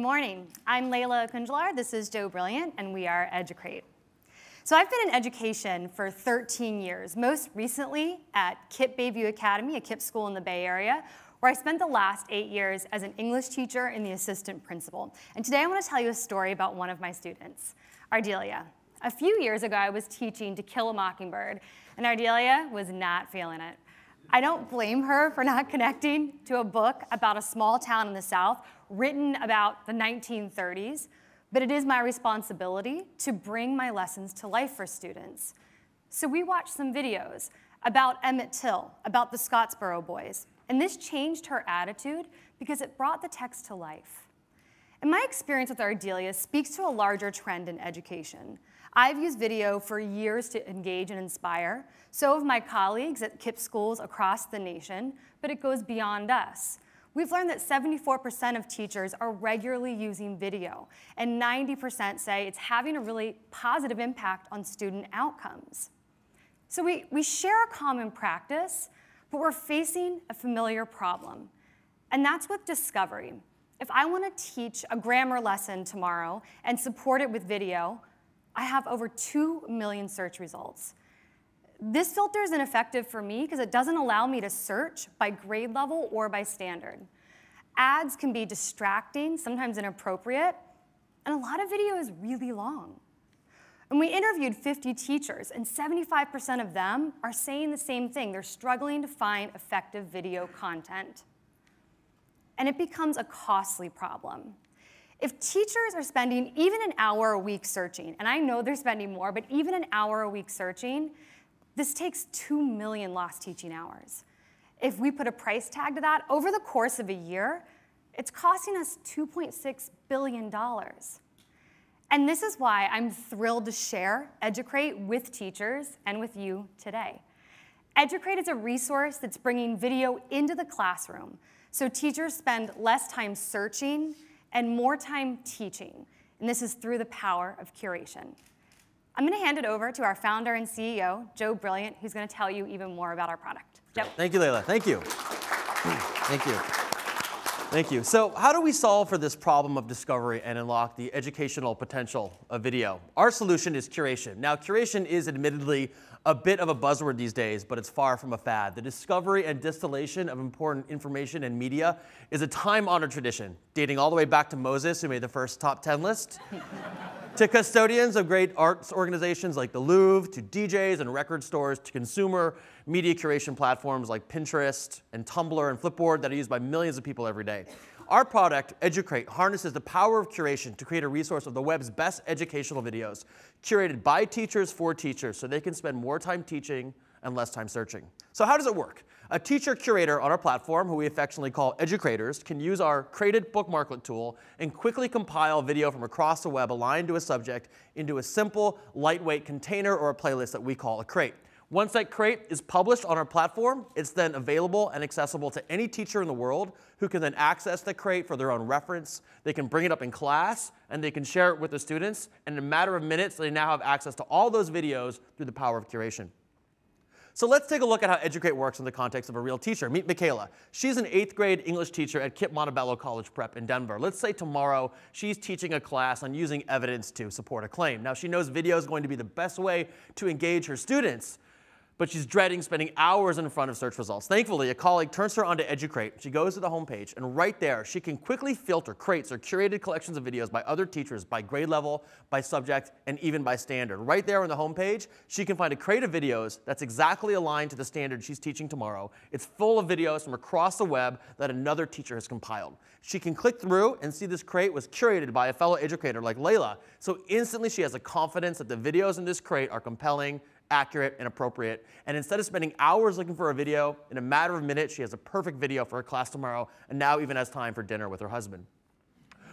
morning. I'm Layla Kunjalar, this is Joe Brilliant, and we are EduCrate. So I've been in education for 13 years, most recently at KIPP Bayview Academy, a KIPP school in the Bay Area, where I spent the last 8 years as an English teacher and the assistant principal. And today I want to tell you a story about one of my students, Ardelia. A few years ago, I was teaching To Kill a Mockingbird, and Ardelia was not feeling it. I don't blame her for not connecting to a book about a small town in the South written about the 1930s, but it is my responsibility to bring my lessons to life for students. So we watched some videos about Emmett Till, about the Scottsboro Boys, and this changed her attitude because it brought the text to life. And my experience with Ardelia speaks to a larger trend in education. I've used video for years to engage and inspire. So have my colleagues at KIPP schools across the nation, but it goes beyond us. We've learned that 74% of teachers are regularly using video, and 90% say it's having a really positive impact on student outcomes. So we share a common practice, but we're facing a familiar problem, and that's with discovery. If I want to teach a grammar lesson tomorrow and support it with video, I have over 2 million search results. This filter is ineffective for me because it doesn't allow me to search by grade level or by standard. Ads can be distracting, sometimes inappropriate, and a lot of video is really long. And we interviewed 50 teachers, and 75% of them are saying the same thing. They're struggling to find effective video content. And it becomes a costly problem. If teachers are spending even an hour a week searching, and I know they're spending more, but even an hour a week searching, this takes 2 million lost teaching hours. If we put a price tag to that, over the course of a year, it's costing us $2.6 billion. And this is why I'm thrilled to share EduCrate with teachers and with you today. EduCrate is a resource that's bringing video into the classroom, so teachers spend less time searching and more time teaching. And this is through the power of curation. I'm going to hand it over to our founder and CEO, Joe Brilliant, who's going to tell you even more about our product. Joe. Thank you, Layla. Thank you. Thank you. Thank you. So how do we solve for this problem of discovery and unlock the educational potential of video? Our solution is curation. Now, curation is admittedly a bit of a buzzword these days, but it's far from a fad. The discovery and distillation of important information and media is a time-honored tradition, dating all the way back to Moses, who made the first top 10 list, to custodians of great arts organizations like the Louvre, to DJs and record stores, to consumer media curation platforms like Pinterest and Tumblr and Flipboard that are used by millions of people every day. Our product, EduCrate, harnesses the power of curation to create a resource of the web's best educational videos, curated by teachers for teachers, so they can spend more time teaching and less time searching. So how does it work? A teacher curator on our platform, who we affectionately call EduCraters, can use our created bookmarklet tool and quickly compile video from across the web aligned to a subject into a simple, lightweight container or a playlist that we call a crate. Once that crate is published on our platform, it's then available and accessible to any teacher in the world who can then access the crate for their own reference. They can bring it up in class, and they can share it with the students. And in a matter of minutes, they now have access to all those videos through the power of curation. So let's take a look at how EduCrate works in the context of a real teacher. Meet Michaela. She's an 8th grade English teacher at KIPP Montebello College Prep in Denver. Let's say tomorrow she's teaching a class on using evidence to support a claim. Now, she knows video is going to be the best way to engage her students, but she's dreading spending hours in front of search results. Thankfully, a colleague turns her onto EduCrate. She goes to the homepage, and right there, she can quickly filter crates or curated collections of videos by other teachers, by grade level, by subject, and even by standard. Right there on the homepage, she can find a crate of videos that's exactly aligned to the standard she's teaching tomorrow. It's full of videos from across the web that another teacher has compiled. She can click through and see this crate was curated by a fellow educator like Layla. So instantly, she has the confidence that the videos in this crate are compelling, accurate, and appropriate. And instead of spending hours looking for a video, in a matter of minutes, she has a perfect video for her class tomorrow, and now even has time for dinner with her husband.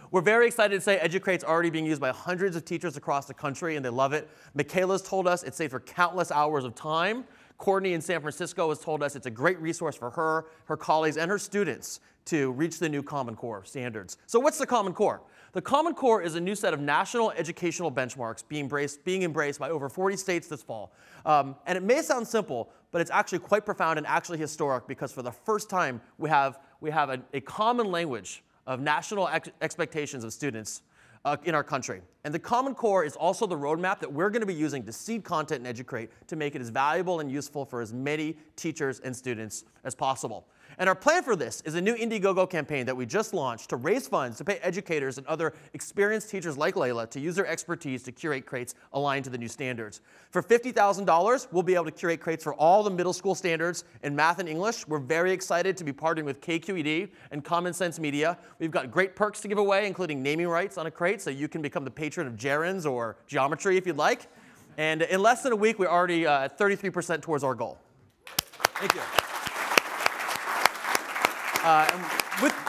We're very excited to say EduCrate's already being used by hundreds of teachers across the country, and they love it. Michaela's told us it saved her countless hours of time. Courtney in San Francisco has told us it's a great resource for her, her colleagues, and her students to reach the new Common Core standards. So what's the Common Core? The Common Core is a new set of national educational benchmarks being embraced by over 40 states this fall. And it may sound simple, but it's actually quite profound and actually historic, because for the first time we have a common language of national expectations of students in our country. And the Common Core is also the roadmap that we're going to be using to seed content in EduCrate to make it as valuable and useful for as many teachers and students as possible. And our plan for this is a new Indiegogo campaign that we just launched to raise funds to pay educators and other experienced teachers like Layla to use their expertise to curate crates aligned to the new standards. For $50,000, we'll be able to curate crates for all the middle school standards in math and English. We're very excited to be partnering with KQED and Common Sense Media. We've got great perks to give away, including naming rights on a crate, so you can become the patron of gerunds or geometry if you'd like. And in less than a week, we're already at 33% towards our goal. Thank you. And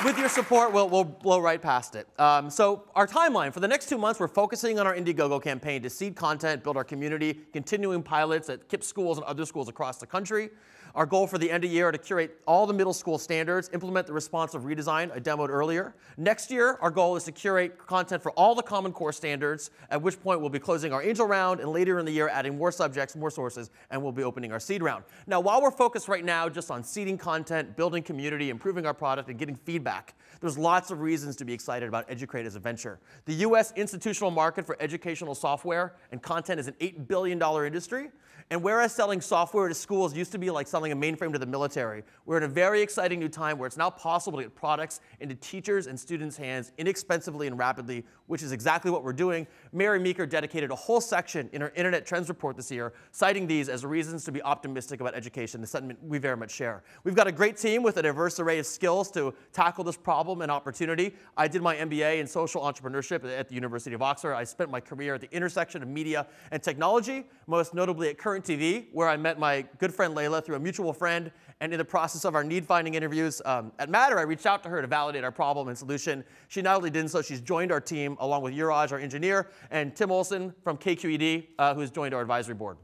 with your support, we'll blow right past it. So our timeline, for the next 2 months, we're focusing on our Indiegogo campaign to seed content, build our community, continuing pilots at KIPP schools and other schools across the country. Our goal for the end of the year are to curate all the middle school standards, implement the responsive redesign I demoed earlier. Next year, our goal is to curate content for all the Common Core standards, at which point we'll be closing our Angel round, and later in the year adding more subjects, more sources, and we'll be opening our seed round. Now, while we're focused right now just on seeding content, building community, improving our product, and getting feedback, there's lots of reasons to be excited about EduCrate as a venture. The US institutional market for educational software and content is an $8 billion industry. And whereas selling software to schools used to be like selling a mainframe to the military, we're in a very exciting new time where it's now possible to get products into teachers' and students' hands inexpensively and rapidly, which is exactly what we're doing. Mary Meeker dedicated a whole section in her Internet Trends report this year, citing these as reasons to be optimistic about education, the sentiment we very much share. We've got a great team with a diverse array of skills to tackle this problem and opportunity. I did my MBA in social entrepreneurship at the University of Oxford. I spent my career at the intersection of media and technology, most notably at Current TV, where I met my good friend Layla through a mutual friend, and in the process of our need-finding interviews at Matter, I reached out to her to validate our problem and solution. She not only did so, she's joined our team, along with Uraj, our engineer, and Tim Olson from KQED, who's joined our advisory board.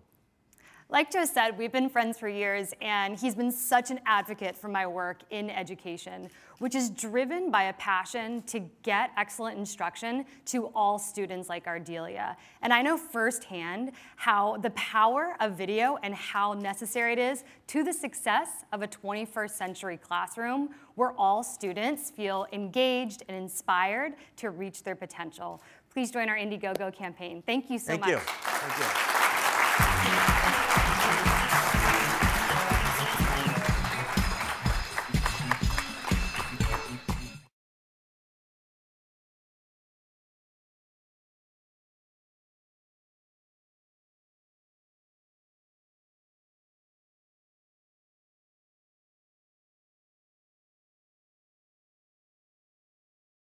Like Joe said, we've been friends for years, and he's been such an advocate for my work in education, which is driven by a passion to get excellent instruction to all students like Ardelia. And I know firsthand how the power of video and how necessary it is to the success of a 21st century classroom where all students feel engaged and inspired to reach their potential. Please join our Indiegogo campaign. Thank you so much. Thank you.